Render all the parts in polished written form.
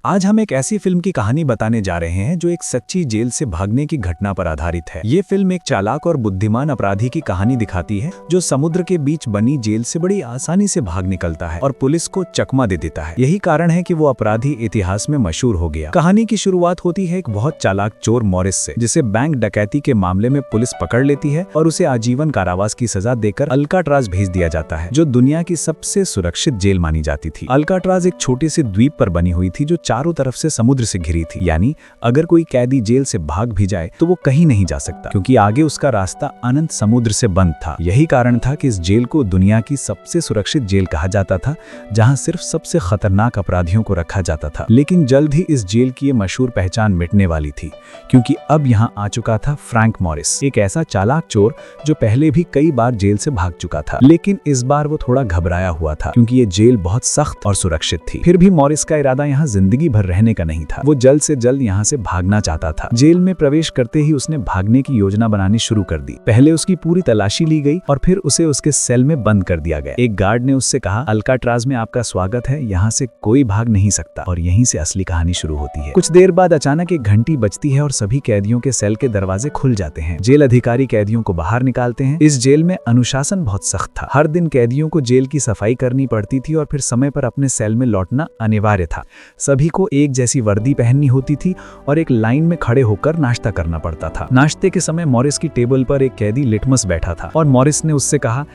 आज हम एक ऐसी फिल्म की कहानी बताने जा रहे हैं जो एक सच्ची जेल से भागने की घटना पर आधारित है। ये फिल्म एक चालाक और बुद्धिमान अपराधी की कहानी दिखाती है जो समुद्र के बीच बनी जेल से बड़ी आसानी से भाग निकलता है और पुलिस को चकमा दे देता है। यही कारण है कि वो अपराधी इतिहास में मशहूर हो गया। कहानी की शुरुआत होती है एक बहुत चालाक चोर मॉरिस से, जिसे बैंक डकैती के मामले में पुलिस पकड़ लेती है और उसे आजीवन कारावास की सजा देकर अल्काट्राज भेज दिया जाता है, जो दुनिया की सबसे सुरक्षित जेल मानी जाती थी। अल्काट्राज एक छोटे से द्वीप पर बनी हुई थी जो चारों तरफ से समुद्र से घिरी थी, यानी अगर कोई कैदी जेल से भाग भी जाए तो वो कहीं नहीं जा सकता, क्योंकि आगे उसका रास्ता अनंत समुद्र से बंद था। यही कारण था कि इस जेल को दुनिया की सबसे सुरक्षित जेल कहा जाता था, जहां सिर्फ सबसे खतरनाक अपराधियों को रखा जाता था। लेकिन जल्द ही इस जेल की ये मशहूर पहचान मिटने वाली थी, क्योंकि अब यहाँ आ चुका था फ्रैंक मॉरिस, एक ऐसा चालाक चोर जो पहले भी कई बार जेल से भाग चुका था। लेकिन इस बार वो थोड़ा घबराया हुआ था, क्योंकि ये जेल बहुत सख्त और सुरक्षित थी। फिर भी मॉरिस का इरादा यहाँ जिंदगी भर रहने का नहीं था। वो जल्द से जल्द यहाँ से भागना चाहता था। जेल में प्रवेश करते ही उसने भागने की योजना बनानी शुरू कर दी। पहले उसकी पूरी तलाशी ली गई और फिर उसे उसके सेल में बंद कर दिया गया। एक गार्ड ने उससे कहा, अल्काट्राज में आपका स्वागत है, यहाँ से कोई भाग नहीं सकता। और यहीं से असली कहानी शुरू होती है। कुछ देर बाद अचानक एक घंटी बजती है और सभी कैदियों के सेल के दरवाजे खुल जाते हैं। जेल अधिकारी कैदियों को बाहर निकालते हैं। इस जेल में अनुशासन बहुत सख्त था। हर दिन कैदियों को जेल की सफाई करनी पड़ती थी और फिर समय पर अपने सेल में लौटना अनिवार्य था। सभी को एक जैसी वर्दी पहननी होती थी और एक लाइन में खड़े होकर नाश्ता करना पड़ता था। नाश्ते के समय मॉरिस की टेबल पर एक कैदी लिटमस बैठा था और मॉरिस ने उससे कहा,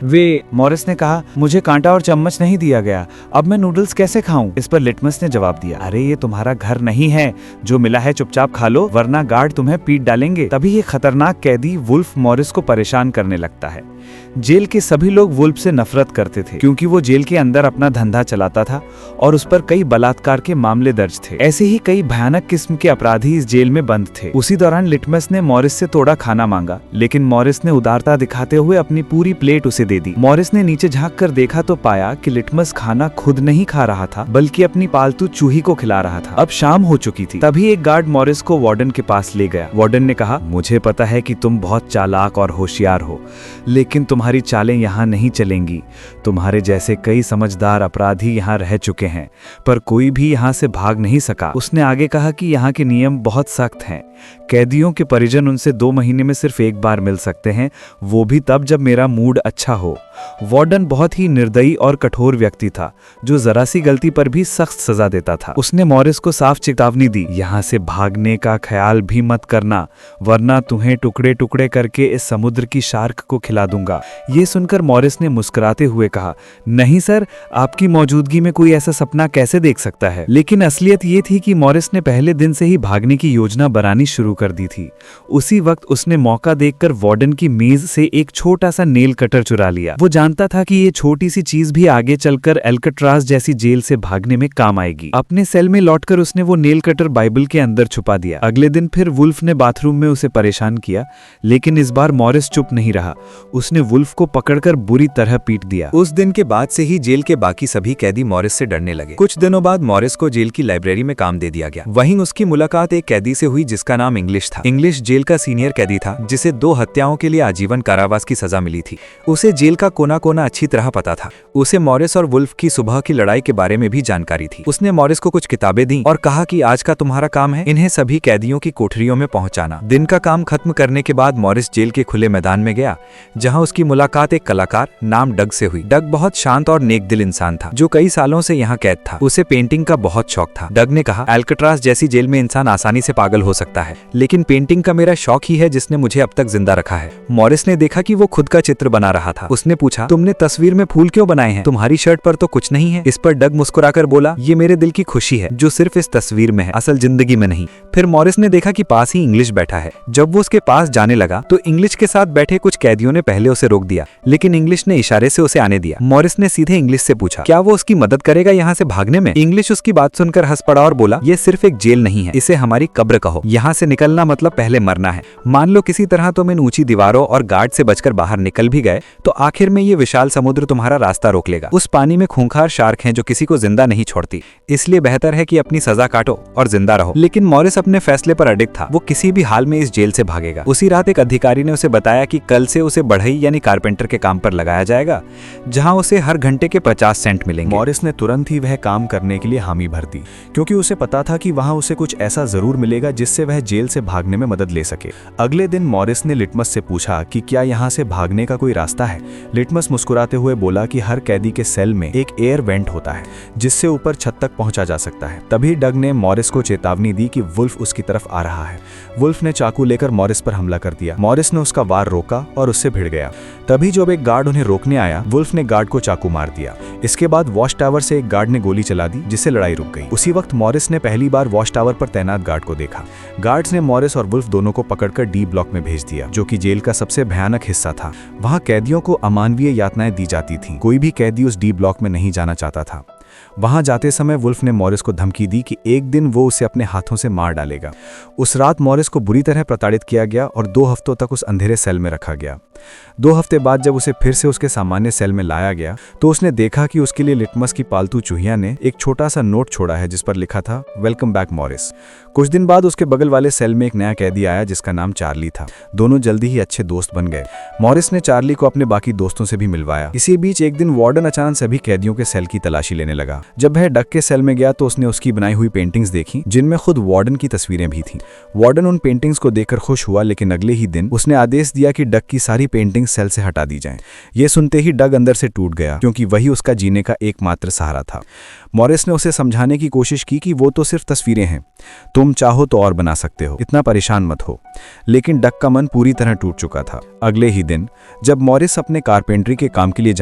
मॉरिस ने कहा, मुझे कांटा और चम्मच नहीं दिया गया, अब मैं नूडल्स कैसे खाऊं? इस पर लिटमस ने जवाब दिया, अरे ये तुम्हारा घर नहीं है, जो मिला है चुपचाप खा लो, वरना गार्ड तुम्हें पीट डालेंगे। तभी ये खतरनाक कैदी वुल्फ मॉरिस को परेशान करने लगता है। जेल के सभी लोग वुल्फ से नफरत करते थे, क्योंकि वो जेल के अंदर अपना धंधा चलाता था और उस पर कई बलात्कार के मामले दर्ज थे। ऐसे ही कई भयानक किस्म के अपराधी इस जेल में बंद थे। उसी दौरान लिटमस ने मॉरिस से थोड़ा खाना मांगा, लेकिन मॉरिस ने उदारता दिखाते हुए अपनी पूरी प्लेट उसे दे दी। मॉरिस ने नीचे झांक कर देखा तो पाया कि लिटमस खाना खुद नहीं खा रहा था, बल्कि अपनी पालतू चूही को खिला रहा था। अब शाम हो चुकी थी। तभी एक गार्ड मॉरिस को वार्डन के पास ले गया। वार्डन ने कहा, मुझे पता है कि तुम बहुत चालाक और होशियार हो, लेकिन तुम्हारी चालें यहाँ नहीं चलेंगी। तुम्हारे जैसे कई समझदार अपराधी यहाँ रह चुके हैं, पर कोई भी यहाँ से भाग नहीं सका। उसने आगे कहा कि यहाँ के नियम बहुत सख्त हैं। कैदियों के परिजन उनसे 2 महीने में सिर्फ एक बार मिल सकते हैं, वो भी तब जब मेरा मूड अच्छा हो। वार्डन बहुत ही निर्दयी और कठोर व्यक्ति था, जो जरा सी गलती पर भी सख्त सजा देता था। उसने मॉरिस को साफ चेतावनी दी, यहाँ से भागने का ख्याल भी मत करना, वरना तुम्हें टुकड़े टुकड़े करके इस समुद्र की शार्क को खिला दूंगा। ये सुनकर मॉरिस ने मुस्कुराते हुए कहा, नहीं सर, आपकी मौजूदगी में कोई ऐसा सपना कैसे देख सकता है? लेकिन असलियत ये थी कि मॉरिस ने पहले दिन से ही भागने की योजना बनानी शुरू कर दी थी। उसी वक्त उसने मौका देखकर वार्डन की मेज से एक छोटा सा नेल कटर चुरा लिया। वो जानता था कि ये छोटी सी चीज भी आगे चलकर अल्काट्राज जैसी जेल से भागने में काम आएगी। अपने सेल में लौटकर उसने वो नेल कटर बाइबल के अंदर छुपा दिया। अगले दिन फिर वुल्फ ने बाथरूम में उसे परेशान किया, लेकिन इस बार मॉरिस चुप नहीं रहा। उसने वुल्फ को पकड़कर बुरी तरह पीट दिया। उस दिन के बाद से ही जेल के बाकी सभी कैदी मॉरिस से डरने लगे। कुछ दिनों बाद मॉरिस को जेल की लाइब्रेरी में काम दे दिया गया। वहीं उसकी मुलाकात एक कैदी से हुई जिसका नाम इंग्लिश था। इंग्लिश जेल का सीनियर कैदी था, जिसे 2 हत्याओं के लिए आजीवन कारावास की सजा मिली थी। उसे जेल का कोना कोना अच्छी तरह पता था। उसे मॉरिस और वुल्फ की सुबह की लड़ाई के बारे में भी जानकारी थी। उसने मॉरिस को कुछ किताबें दी और कहा कि आज का तुम्हारा काम है इन्हें सभी कैदियों की कोठरियों में पहुंचाना। दिन का काम खत्म करने के बाद मॉरिस जेल के खुले मैदान में गया, जहां उसकी मुलाकात एक कलाकार नाम डग से हुई। डग बहुत शांत और नेक दिल इंसान था, जो कई सालों से यहाँ कैद था। उसे पेंटिंग का बहुत शौक था। डग ने कहा, अल्काट्राज जैसी जेल में इंसान आसानी से पागल हो सकता है, लेकिन पेंटिंग का मेरा शौक ही है जिसने मुझे अब तक जिंदा रखा है। मॉरिस ने देखा कि वो खुद का चित्र बना रहा था। उसने पूछा, तुमने तस्वीर में फूल क्यों बनाए हैं? तुम्हारी शर्ट पर तो कुछ नहीं है। इस पर डग मुस्कुराकर बोला, ये मेरे दिल की खुशी है, जो सिर्फ इस तस्वीर में है, असल जिंदगी में नहीं। फिर मॉरिस ने देखा कि पास ही इंग्लिश बैठा है। जब वो उसके पास जाने लगा तो इंग्लिश के साथ बैठे कुछ कैदियों ने पहले उसे रोक दिया, लेकिन इंग्लिश ने इशारे से उसे आने दिया। मॉरिस ने सीधे इंग्लिश से पूछा, क्या वो उसकी मदद करेगा यहाँ से भागने में? इंग्लिश उसकी बात सुनकर हंस पड़ा और बोला, ये सिर्फ एक जेल नहीं है, इसे हमारी कब्र कहो। यहाँ से निकलना मतलब पहले मरना है। मान लो किसी तरह तुम इन ऊंची दीवारों और गार्ड से बचकर बाहर निकल भी गए, तो आखिर में ये विशाल समुद्र तुम्हारा रास्ता रोक लेगा। उस पानी में खूंखार शार्क हैं जो किसी को जिंदा नहीं छोड़ती, इसलिए बेहतर है कि अपनी सजा काटो और जिंदा रहो। लेकिन मॉरिस अपने फैसले पर अडिग था। वो किसी भी हाल में इस जेल से भागेगा। उसी रात एक अधिकारी ने उसे बताया कि कल से उसे बढ़ई यानी कारपेंटर के काम पर लगाया जाएगा, जहाँ उसे हर घंटे के 50 सेंट मिलेंगे। मॉरिस ने तुरंत ही वह काम करने के लिए हामी भर दी। क्योंकि उसे पता था कि वहां उसे कुछ ऐसा जरूर मिलेगा जिससे वह जेल से भागने में मदद ले सके। अगले दिन मॉरिस ने लिटमस से पूछा कि क्या यहाँ से भागने का कोई रास्ता है। लिटमस मुस्कुराते हुए बोला कि हर कैदी के सेल में एक एयर वेंट होता है जिससे ऊपर छत तक पहुंचा जा सकता है। तभी डग ने मॉरिस को चेतावनी दी कि वुल्फ उसकी तरफ आ रहा है। वुल्फ ने चाकू लेकर मॉरिस पर हमला कर दिया। मॉरिस ने उसका वार रोका और उससे भिड़ गया। तभी जब एक गार्ड उन्हें रोकने आया, वुल्फ ने गार्ड को चाकू मार दिया। इसके बाद वॉच टावर से एक गार्ड ने गोली चला दी, जिससे लड़ाई रुक गई। उसी वक्त मॉरिस ने पहली बार वॉच टावर पर तैनात गार्ड को देखा। गार्ड्स ने मॉरिस और वुल्फ दोनों को पकड़कर डी ब्लॉक में भेज दिया, जो कि जेल का सबसे भयानक हिस्सा था। वहां कैदियों को अमानवीय यातनाएं दी जाती थीं। कोई भी कैदी उस डी ब्लॉक में नहीं जाना चाहता था। वहां जाते समय वुल्फ ने मॉरिस को धमकी दी कि एक दिन वो उसे अपने हाथों से मार डालेगा। उस रात मॉरिस को बुरी तरह प्रताड़ित किया गया और 2 हफ्तों तक उस अंधेरे सेल में रखा गया। 2 हफ्ते बाद जब उसे फिर से उसके सामान्य सेल में लाया गया तो उसने देखा कि उसके लिए लिटमस की पालतू चूहिया ने एक छोटा सा नोट छोड़ा है जिस पर लिखा था, वेलकम बैक मॉरिस। कुछ दिन बाद उसके बगल वाले सेल में एक नया कैदी आया जिसका नाम चार्ली था। दोनों जल्दी ही अच्छे दोस्त बन गए। मॉरिस ने चार्ली को अपने बाकी दोस्तों से भी मिलवाया। इसी बीच एक दिन वार्डन अचानक सभी कैदियों के सेल की तलाशी लेने लगा। जब वह डग के सेल में गया तो उसने उसकी बनाई हुई पेंटिंग्स देखी, जिनमें खुद वार्डन की तस्वीरें भी थीं। वार्डन उन पेंटिंग्स को देखकर खुश हुआ, लेकिन अगले ही दिन उसने आदेश दिया कि डग की सारी पेंटिंग्स सेल से हटा दी जाएं। ये सुनते ही डग अंदर से टूट गया, क्योंकि वही उसका जीने का एकमात्र सहारा था। मॉरिस ने उसे समझाने की कोशिश की कि वो तो सिर्फ तस्वीरें हैं, तुम चाहो तो और बना सकते हो, इतना परेशान मत हो। लेकिन डग का मन पूरी तरह टूट चुका था। अगले ही दिन जब मॉरिस अपने कारपेंट्री के काम के लिए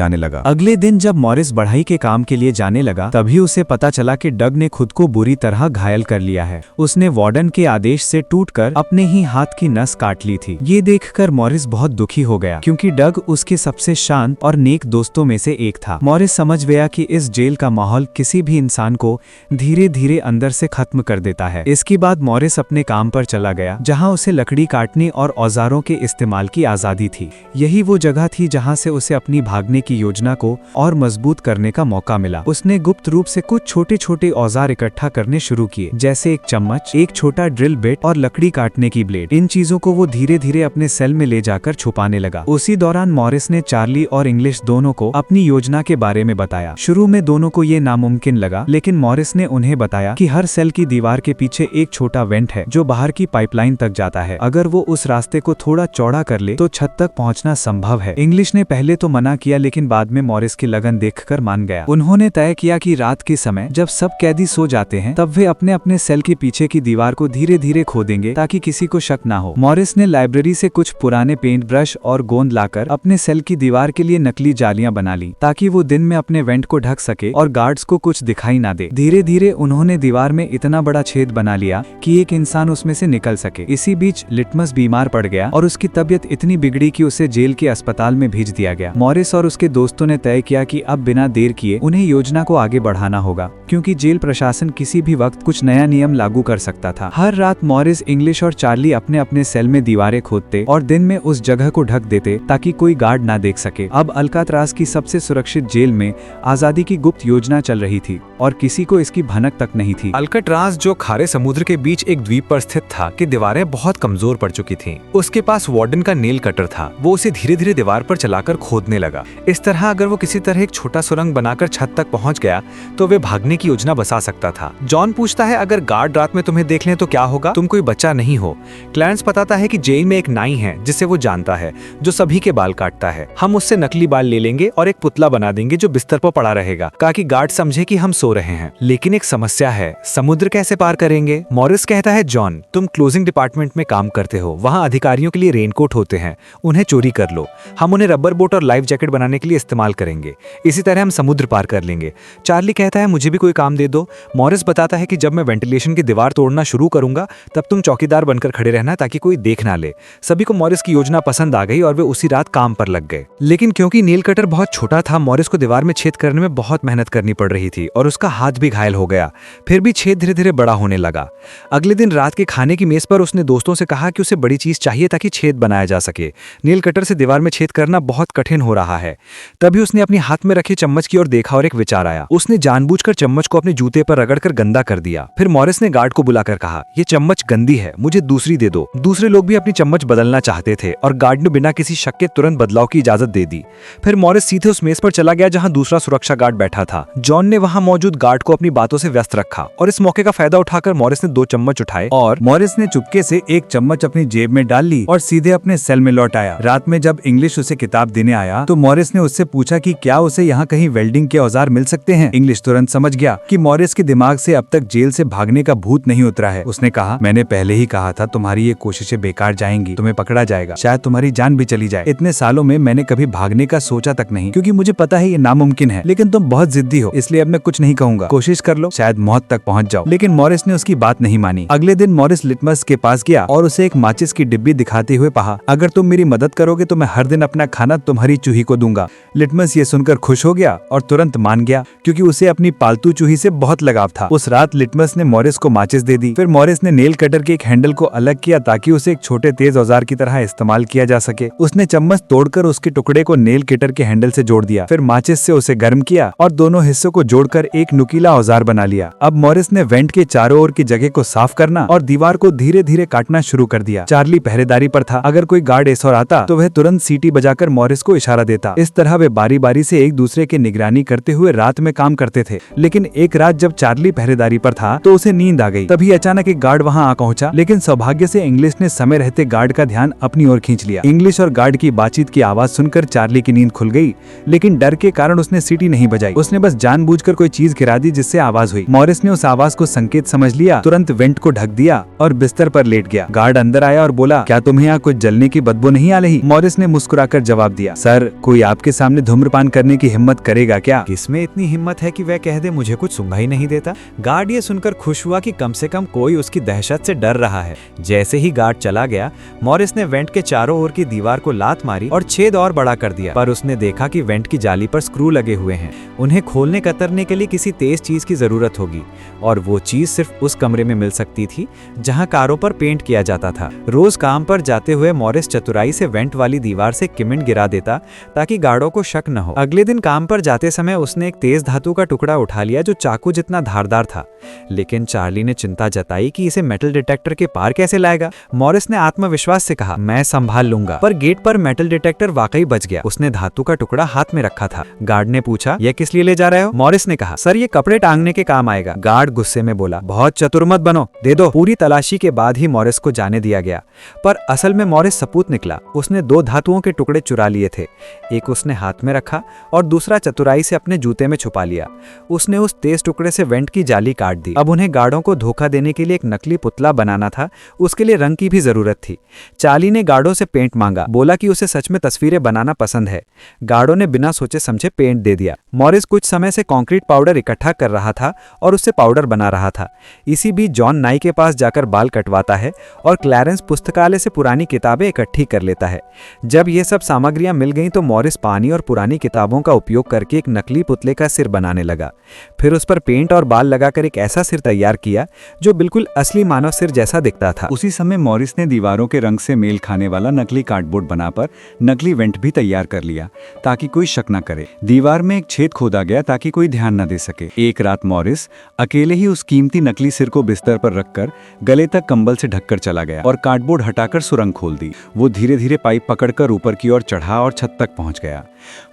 जाने लगा, तभी उसे पता चला कि डग ने खुद को बुरी तरह घायल कर लिया है। उसने वार्डन के आदेश से टूटकर अपने ही हाथ की नस काट ली थी। ये देखकर मॉरिस बहुत दुखी हो गया, क्योंकि डग उसके सबसे शांत और नेक दोस्तों में से एक था। मॉरिस समझ गया कि इस जेल का माहौल किसी भी इंसान को धीरे धीरे अंदर से खत्म कर देता है। इसके बाद मॉरिस अपने काम पर चला गया, जहाँ उसे लकड़ी काटने और औजारों के इस्तेमाल की आजादी थी। यही वो जगह थी जहाँ से उसे अपनी भागने की योजना को और मजबूत करने का मौका मिला। उसने गुप्त रूप से कुछ छोटे छोटे औजार इकट्ठा करने शुरू किए, जैसे एक चम्मच, एक छोटा ड्रिल बिट और लकड़ी काटने की ब्लेड। इन चीजों को वो धीरे धीरे अपने सेल में ले जाकर छुपाने लगा। उसी दौरान मॉरिस ने चार्ली और इंग्लिश दोनों को अपनी योजना के बारे में बताया। शुरू में दोनों को ये नामुमकिन लगा, लेकिन मॉरिस ने उन्हें बताया कि हर सेल की दीवार के पीछे एक छोटा वेंट है जो बाहर की पाइपलाइन तक जाता है। अगर वो उस रास्ते को थोड़ा चौड़ा कर ले तो छत तक पहुंचना संभव है। इंग्लिश ने पहले तो मना किया, लेकिन बाद में मॉरिस की लगन देखकर मान गया। उन्होंने तय किया कि रात के समय जब सब कैदी सो जाते हैं तब वे अपने अपने सेल के पीछे की दीवार को धीरे धीरे खोदेंगे, ताकि किसी को शक ना हो। मॉरिस ने लाइब्रेरी से कुछ पुराने पेंट ब्रश और गोंद लाकर अपने सेल की दीवार के लिए नकली जालियां बना ली, ताकि वो दिन में अपने वेंट को ढक सके और गार्ड्स को कुछ दिखाई ना दे। धीरे धीरे उन्होंने दीवार में इतना बड़ा छेद बना लिया कि एक इंसान उसमें से निकल सके। इसी बीच लिटमस बीमार पड़ गया और उसकी तबीयत इतनी बिगड़ी कि उसे जेल के अस्पताल में भेज दिया गया। मॉरिस और उसके दोस्तों ने तय किया कि अब बिना देर किए उन्हें योजना को आगे बढ़ाना होगा, क्योंकि जेल प्रशासन किसी भी वक्त कुछ नया नियम लागू कर सकता था। हर रात मॉरिस, इंग्लिश और चार्ली अपने अपने सेल में दीवारें खोदते और दिन में उस जगह को ढक देते ताकि कोई गार्ड ना देख सके। अब अल्कात्राज की सबसे सुरक्षित जेल में आजादी की गुप्त योजना चल रही थी और किसी को इसकी भनक तक नहीं थी। अल्काट्राज, जो खारे समुद्र के बीच एक द्वीप पर स्थित था, की दीवारें बहुत कमजोर पड़ चुकी थीं। उसके पास वार्डन का नेल कटर था। वो उसे धीरे धीरे दीवार पर चलाकर खोदने लगा। इस तरह अगर वो किसी तरह एक छोटा सुरंग बनाकर छत तक पहुंच गया तो वे भागने की योजना बसा सकता था। जॉन पूछता है, अगर गार्ड रात में तुम्हें देख लें तो क्या होगा? तुम कोई बच्चा नहीं हो। क्लैरेंस बताता है कि जेल में एक नाई है जिसे वो जानता है, जो सभी के बाल काटता है। हम उससे नकली बाल ले लेंगे और एक पुतला बना देंगे जो बिस्तर पर पड़ा रहेगा, ताकि गार्ड समझे कि हम सो रहे हैं। लेकिन एक समस्या है, समुद्र कैसे पार करेंगे? मॉरिस कहता है, जॉन, तुम क्लोजिंग डिपार्टमेंट में काम करते हो, वहाँ अधिकारियों के लिए रेनकोट होते हैं, उन्हें चोरी कर लो। हम उन्हें रबर बोट और लाइफ जैकेट बनाने के लिए इस्तेमाल करेंगे। इसी तरह हम समुद्र पार कर लेंगे। चार्ली कहता है, मुझे भी कोई काम दे दो। मॉरिस बताता है कि जब मैं वेंटिलेशन की दीवार तोड़ना शुरू करूंगा तब तुम चौकीदार बनकर खड़े रहना, ताकि कोई देख ना ले। सभी को मॉरिस की योजना पसंद आ गई और वे उसी रात काम पर लग गए। लेकिन क्योंकि नेल कटर बहुत छोटा था, मॉरिस को दीवार में छेद करने में बहुत मेहनत करनी पड़ रही थी और उसका हाथ भी घायल हो गया। फिर भी छेद धीरे धीरे बड़ा होने लगा। अगले दिन रात के खाने की मेज पर उसने दोस्तों से कहा कि उसे बड़ी चीज चाहिए ताकि छेद बनाया जा सके। नेल कटर से दीवार में छेद करना बहुत कठिन हो रहा है। तभी उसने अपने हाथ में रखे चम्मच की ओर देखा और एक विचार आया। आया। उसने जानबूझकर चम्मच को अपने जूते पर रगड़कर गंदा कर दिया। फिर मॉरिस ने गार्ड को बुलाकर कहा, ये चम्मच गंदी है, मुझे दूसरी दे दो। दूसरे लोग भी अपनी चम्मच बदलना चाहते थे और गार्ड ने बिना किसी शक के तुरंत बदलाव की इजाजत दे दी। फिर मॉरिस सीधे उस मेज पर चला गया जहां दूसरा सुरक्षा गार्ड बैठा था। जॉन ने वहां मौजूद गार्ड को अपनी बातों से व्यस्त रखा और इस मौके का फायदा उठाकर मॉरिस ने 2 चम्मच उठाए और मॉरिस ने चुपके से एक चम्मच अपनी जेब में डाल ली और सीधे अपने सेल में लौट आया। रात में जब इंग्लिश उसे किताब देने आया तो मॉरिस ने उससे पूछा कि क्या उसे यहाँ कहीं वेल्डिंग के औजार मिल सकते हैं। इंग्लिश तुरंत समझ गया कि मॉरिस के दिमाग से अब तक जेल से भागने का भूत नहीं उतरा है। उसने कहा, मैंने पहले ही कहा था तुम्हारी ये कोशिशें बेकार जाएंगी, तुम्हें पकड़ा जाएगा, शायद तुम्हारी जान भी चली जाए। इतने सालों में मैंने कभी भागने का सोचा तक नहीं, क्योंकि मुझे पता है ये नामुमकिन है, लेकिन तुम बहुत जिद्दी हो, इसलिए अब मैं कुछ नहीं कहूंगा। कोशिश कर लो, शायद मौत तक पहुंच जाओ। लेकिन मॉरिस ने उसकी बात नहीं मानी। अगले दिन मॉरिस लिटमस के पास गया और उसे एक माचिस की डिब्बी दिखाते हुए कहा, अगर तुम मेरी मदद करोगे तो मैं हर दिन अपना खाना तुम्हारी चूही को दूंगा। लिटमस ये सुनकर खुश हो गया और तुरंत मान गया, क्योंकि उसे अपनी पालतू चूही से बहुत लगाव था। उस रात लिटमस ने मॉरिस को माचिस दे दी। फिर मॉरिस ने नेल कटर के एक हैंडल को अलग किया ताकि उसे एक छोटे तेज औजार की तरह इस्तेमाल किया जा सके। उसने चम्मच तोड़कर उसके टुकड़े को नेल कटर के हैंडल से जोड़ दिया। फिर माचिस से उसे गर्म किया और दोनों हिस्सों को जोड़कर एक नुकीला औजार बना लिया। अब मॉरिस ने वेंट के चारों ओर की जगह को साफ करना और दीवार को धीरे धीरे काटना शुरू कर दिया। चार्ली पहरेदारी पर था। अगर कोई गार्ड इस ओर आता तो वह तुरंत सीटी बजाकर मॉरिस को इशारा देता। इस तरह वे बारी बारी से एक दूसरे की निगरानी करते हुए रात में काम करते थे। लेकिन एक रात जब चार्ली पहरेदारी पर था तो उसे नींद आ गई। तभी अचानक एक गार्ड वहां आ पहुंचा, लेकिन सौभाग्य से इंग्लिश ने समय रहते गार्ड का ध्यान अपनी ओर खींच लिया। इंग्लिश और गार्ड की बातचीत की आवाज सुनकर चार्ली की नींद खुल गई, लेकिन डर के कारण उसने सीटी नहीं बजाई। उसने बस जानबूझकर कोई चीज गिरा दी जिससे आवाज हुई। मॉरिस ने उस आवाज को संकेत समझ लिया, तुरंत वेंट को ढक दिया और बिस्तर पर लेट गया। गार्ड अंदर आया और बोला, क्या तुम्हें यहाँ कुछ जलने की बदबू नहीं आ रही? मॉरिस ने मुस्कुराकर जवाब दिया, सर, कोई आपके सामने धूम्रपान करने की हिम्मत करेगा क्या? किसमें इतनी हिम्मत है कि वह कह दे मुझे कुछ सूंघा ही नहीं देता। गार्ड ये सुनकर खुश हुआ कि कम से कम कोई उसकी दहशत से डर रहा है। जैसे ही गार्ड चला गया, मॉरिस ने वेंट के चारों ओर की दीवार को लात मारी और छेद और बड़ा कर दिया। पर उसने देखा कि वेंट की जाली पर स्क्रू लगे हुए हैं। उन्हें खोलने कतरने के लिए किसी तेज चीज की जरूरत होगी, और वो चीज सिर्फ उस कमरे में मिल सकती थी जहां कारों पर पेंट किया जाता था। रोज काम पर जाते हुए मॉरिस चतुराई से वेंट वाली दीवार से किमिंट गिरा देता ताकि गार्डों को शक न हो। अगले दिन काम पर जाते समय उसने एक तेज धातु का टुकड़ा उठा लिया जो चाकू जितना धारदार था। लेकिन चार्ली ने चिंता जताई कि इसे मेटल डिटेक्टर के पार कैसे लाएगा। मॉरिस ने आत्मविश्वास से कहा, मैं संभाल लूंगा। पर गेट पर मेटल डिटेक्टर वाकई बच गया। उसने धातु का टुकड़ा हाथ में रखा था। गार्ड ने पूछा, यह किस लिए ले जा रहे हो? मॉरिस ने कहा, सर, ये कपड़े टांगने के काम आएगा। गार्ड गुस्से में बोला, बहुत चतुर मत बनो, दे दो। पूरी तलाशी के बाद ही मॉरिस को जाने दिया गया, पर असल में मॉरिस सपूत निकला। उसने 2 धातुओं के टुकड़े चुरा लिए थे। एक उसने हाथ में रखा और दूसरा चतुराई से अपने जूते में छुपा लिया। उसने उस तेज टुकड़े से वेंट की जाली काट दी। अब उन्हें गार्डों को धोखा देने के लिए एक नकली पुतला बनाना था। उसके लिए रंग की भी जरूरत थी। चार्ली ने गार्डों से पेंट मांगा, बोला कि उसे सच में तस्वीरें बनाना पसंद है। गार्डों ने बिना सोचे समझे पेंट दे दिया। मॉरिस कुछ समय से कंक्रीट पाउडर इकट्ठा कर रहा था और उससे पाउडर बना रहा था। इसी बीच जॉन नाई के पास जाकर बाल कटवाता है और क्लैरेंस पुस्तकालय से पुरानी किताबें इकट्ठी कर लेता है। जब ये सब सामग्रियां मिल गईं तो मॉरिस पानी और पुरानी किताबों का उपयोग करके एक नकली पुतले का सिर बनाने लगा। फिर उस पर पेंट और बाल लगाकर एक ऐसा सिर तैयार किया जो बिल्कुल असली मानव सिर जैसा दिखता था। उसी समय मॉरिस ने दीवारों के रंग से मेल खाने वाला नकली कार्डबोर्ड बनाकर नकली वेंट भी तैयार कर लिया ताकि कोई शक न करे। दीवार में एक छेद खोदा गया ताकि कोई ध्यान न दे सके। एक रात मॉरिस अकेले ही उस कीमती नकली सिर को बिस्तर पर रखकर गले तक कंबल से ढककर चला गया और कार्डबोर्ड हटाकर सुरंग खोल दी। वो धीरे धीरे पाइप पकड़कर ऊपर की ओर चढ़ा और छत तक पहुंच गया।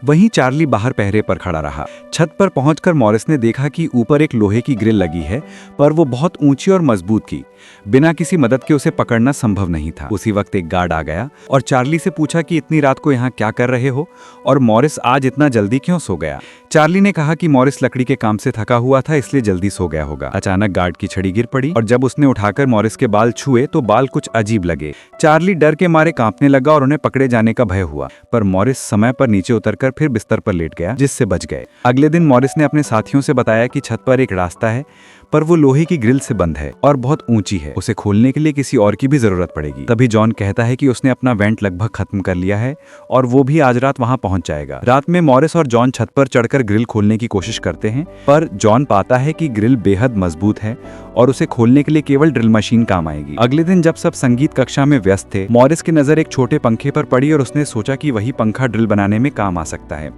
वहीं चार्ली बाहर पहरे पर खड़ा रहा। छत पर पहुंचकर मॉरिस ने देखा कि ऊपर एक लोहे की ग्रिल लगी है, पर वो बहुत ऊंची और मजबूत की। बिना किसी मदद के उसे पकड़ना संभव नहीं था। उसी वक्त एक गार्ड आ गया और चार्ली से पूछा कि इतनी रात को यहाँ क्या कर रहे हो और मॉरिस आज इतना जल्दी क्यों सो गया। चार्ली ने कहा कि मॉरिस लकड़ी के काम से थका हुआ था, इसलिए जल्दी सो गया होगा। अचानक गार्ड की छड़ी गिर पड़ी और जब उसने उठाकर मॉरिस के बाल छुए तो बाल कुछ अजीब लगे। चार्ली डर के मारे कांपने लगा और उन्हें पकड़े जाने का भय हुआ, पर मॉरिस समय पर नीचे उतरकर फिर बिस्तर पर लेट गया, जिससे बच गए। अगले दिन मॉरिस ने अपने साथियों से बताया कि छत पर एक रास्ता है, पर वो लोहे की ग्रिल से बंद है और बहुत ऊंची है। उसे खोलने के लिए किसी और की भी जरूरत पड़ेगी। तभी जॉन कहता है कि उसने अपना वेंट लगभग खत्म कर लिया है और वो भी आज रात वहां पहुंच जाएगा। रात में मॉरिस और जॉन छत पर चढ़कर ग्रिल खोलने की कोशिश करते हैं, पर जॉन पाता है कि ग्रिल बेहद मजबूत है और उसे खोलने के लिए केवल ड्रिल मशीन काम आएगी। अगले दिन जब सब संगीत कक्षा में व्यस्त थे, मॉरिस की नजर एक छोटे पंखे पर पड़ी और उसने सोचा कि वही पंखा ड्रिल बनाने में काम आ सकता है।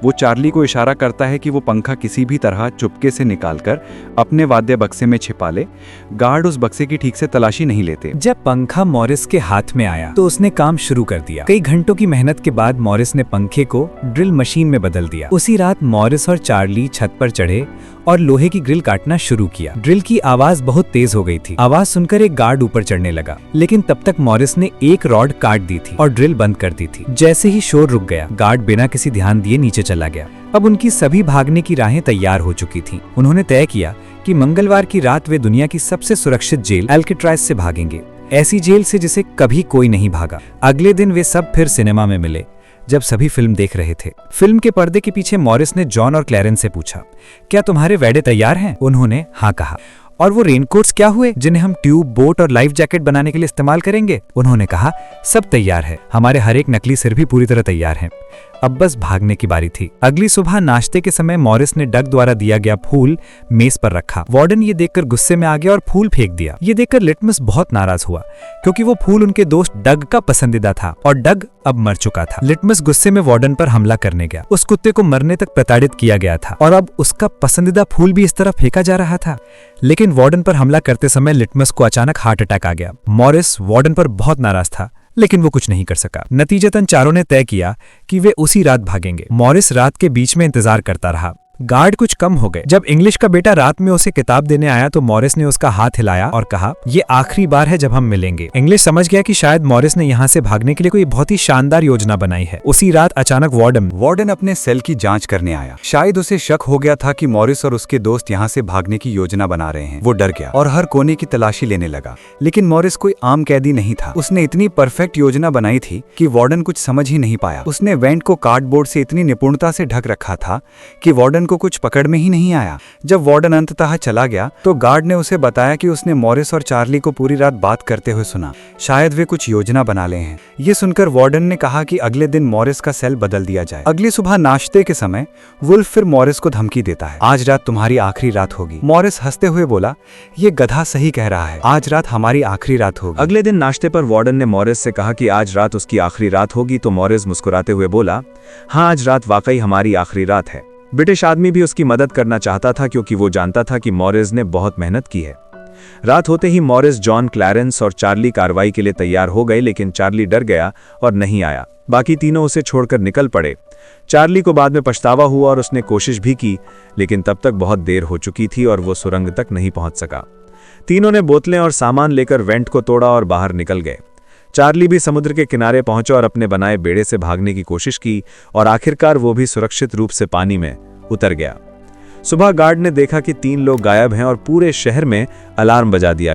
वो चार्ली को इशारा करता है कि वो पंखा किसी भी तरह चुपके से निकालकर अपने वाद्य बक्से में छिपा ले। गार्ड उस बक्से की ठीक से तलाशी नहीं लेते। जब पंखा मॉरिस के हाथ में आया तो उसने काम शुरू कर दिया। कई घंटों की मेहनत के बाद मॉरिस ने पंखे को ड्रिल मशीन में बदल दिया। उसी रात मॉरिस और चार्ली छत पर चढ़े और लोहे की ग्रिल काटना शुरू किया। ड्रिल की आवाज बहुत तेज हो गई थी। आवाज सुनकर एक गार्ड ऊपर चढ़ने लगा, लेकिन तब तक मॉरिस ने एक रॉड काट दी थी और ड्रिल बंद कर दी थी। जैसे ही शोर रुक गया, गार्ड बिना किसी ध्यान दिए नीचे चला गया। अब उनकी सभी भागने की राहें तैयार हो चुकी थीं। उन्होंने तय किया कि मंगलवार की रात वे दुनिया की सबसे सुरक्षित जेल एल्केट्राज़ से भागेंगे, ऐसी जेल से जिसे कभी कोई नहीं भागा। अगले दिन वे सब फिर सिनेमा में मिले जब सभी फिल्म देख रहे थे। फिल्म के पर्दे के पीछे मॉरिस ने जॉन और क्लैरेंस से पूछा, क्या तुम्हारे वेड़े तैयार हैं? उन्होंने हाँ कहा। और वो रेनकोट्स क्या हुए जिन्हें हम ट्यूब, बोट और लाइफ जैकेट बनाने के लिए इस्तेमाल करेंगे? उन्होंने कहा, सब तैयार है। हमारे हर एक नकली सिर भी पूरी तरह तैयार हैं। अब बस भागने की बारी थी। अगली सुबह नाश्ते के समय मॉरिस ने डग द्वारा दिया गया फूल मेज पर रखा। वार्डन ये देखकर गुस्से में आ गया और फूल फेंक दिया। ये देखकर लिटमस बहुत नाराज हुआ, क्योंकि वो फूल उनके दोस्त डग का पसंदीदा था और डग अब मर चुका था। लिटमस गुस्से में वार्डन पर हमला करने गया। उस कुत्ते को मरने तक प्रताड़ित किया गया था और अब उसका पसंदीदा फूल भी इस तरह फेंका जा रहा था। लेकिन वार्डन पर हमला करते समय लिटमस को अचानक हार्ट अटैक आ गया। मॉरिस वार्डन पर बहुत नाराज था, लेकिन वो कुछ नहीं कर सका। नतीजतन चारों ने तय किया कि वे उसी रात भागेंगे। मॉरिस रात के बीच में इंतजार करता रहा। गार्ड कुछ कम हो गए। जब इंग्लिश का बेटा रात में उसे किताब देने आया तो मॉरिस ने उसका हाथ हिलाया और कहा, ये आखिरी बार है जब हम मिलेंगे। इंग्लिश समझ गया कि शायद मॉरिस ने यहाँ से भागने के लिए कोई बहुत ही शानदार योजना बनाई है। उसी रात अचानक वार्डन अपने सेल की जांच करने आया। शायद उसे शक हो गया था कि मॉरिस और उसके दोस्त यहाँ से भागने की योजना बना रहे हैं। वो डर गया और हर कोने की तलाशी लेने लगा। लेकिन मॉरिस कोई आम कैदी नहीं था। उसने इतनी परफेक्ट योजना बनाई थी कि वार्डन कुछ समझ ही नहीं पाया। उसने वेंट को कार्डबोर्ड से इतनी निपुणता से ढक रखा था कि वार्डन को कुछ पकड़ में ही नहीं आया। जब वार्डन अंततः चला गया तो गार्ड ने उसे बताया कि उसने मॉरिस और चार्ली को पूरी रात बात करते हुए सुना। शायद वे कुछ योजना बना ले हैं। ये सुनकर वार्डन ने कहा कि अगले दिन मॉरिस का सेल बदल दिया जाए। अगली सुबह नाश्ते के समय वुल्फ फिर मॉरिस को धमकी देता है, आज रात तुम्हारी आखिरी रात होगी। मॉरिस हंसते हुए बोला, ये गधा सही कह रहा है, आज रात हमारी आखिरी रात होगी। अगले दिन नाश्ते पर वार्डन ने मॉरिस से कहा कि आज रात उसकी आखिरी रात होगी, तो मॉरिस मुस्कुराते हुए बोला, हाँ आज रात वाकई हमारी आखिरी रात है। ब्रिटिश आदमी भी उसकी मदद करना चाहता था, क्योंकि वो जानता था कि मॉरिस ने बहुत मेहनत की है। रात होते ही मॉरिस, जॉन, क्लैरेंस और चार्ली कार्रवाई के लिए तैयार हो गए, लेकिन चार्ली डर गया और नहीं आया। बाकी तीनों उसे छोड़कर निकल पड़े। चार्ली को बाद में पछतावा हुआ और उसने कोशिश भी की, लेकिन तब तक बहुत देर हो चुकी थी और वो सुरंग तक नहीं पहुंच सका। तीनों ने बोतलें और सामान लेकर वेंट को तोड़ा और बाहर निकल गए। चार्ली भी समुद्र के किनारे पहुंचा और अपने बनाए बेड़े से भागने की कोशिश की और आखिरकार वो भी सुरक्षित रूप से पानी में उतर गया। सुबह गार्ड ने देखा कि 3 लोग गायब हैं और पूरे शहर में अलार्म बजा दिया।